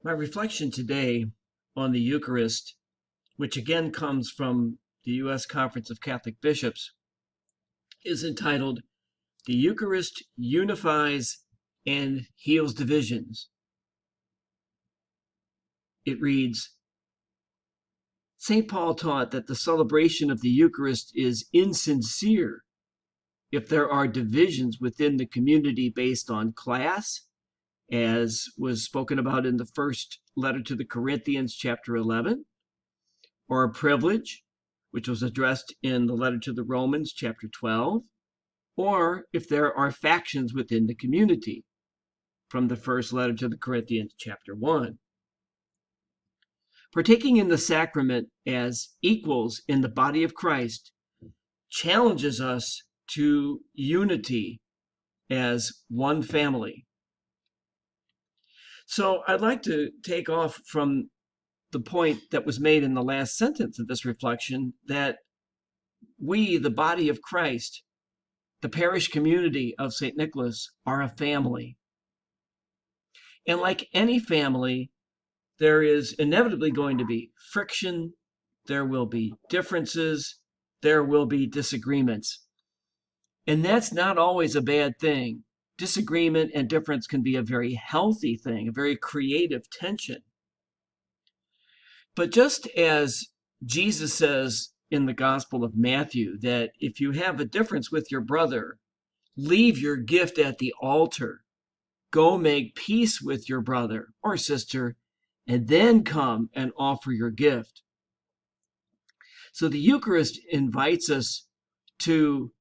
My reflection today on the Eucharist, which again comes from the U.S. Conference of Catholic Bishops, is entitled, "The Eucharist Unifies and Heals Divisions." It reads, St. Paul taught that the celebration of the Eucharist is insincere if there are divisions within the community based on class, as was spoken about in the first letter to the Corinthians, chapter 11, or a privilege, which was addressed in the letter to the Romans, chapter 12, or if there are factions within the community, from the first letter to the Corinthians, chapter 1. Partaking in the sacrament as equals in the body of Christ challenges us to unity as one family. So I'd like to take off from the point that was made in the last sentence of this reflection, that we, the body of Christ, the parish community of St. Nicholas, are a family. And like any family, there is inevitably going to be friction, there will be differences, there will be disagreements. And that's not always a bad thing. Disagreement and difference can be a very healthy thing, a very creative tension. But just as Jesus says in the Gospel of Matthew that if you have a difference with your brother, leave your gift at the altar, go make peace with your brother or sister, and then come and offer your gift. So the Eucharist invites us to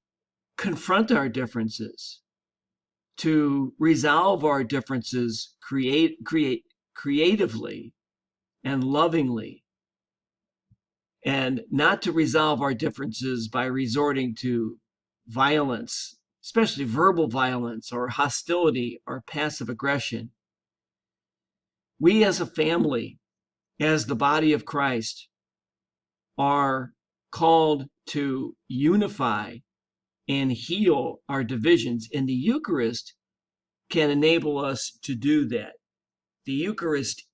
confront our differences, to resolve our differences creatively and lovingly, and not to resolve our differences by resorting to violence, especially verbal violence or hostility or passive aggression. We as a family, as the body of Christ, are called to unify and heal our divisions, and the Eucharist can enable us to do that. The Eucharist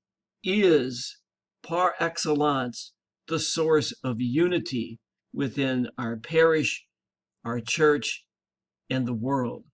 is, par excellence, the source of unity within our parish, our church, and the world.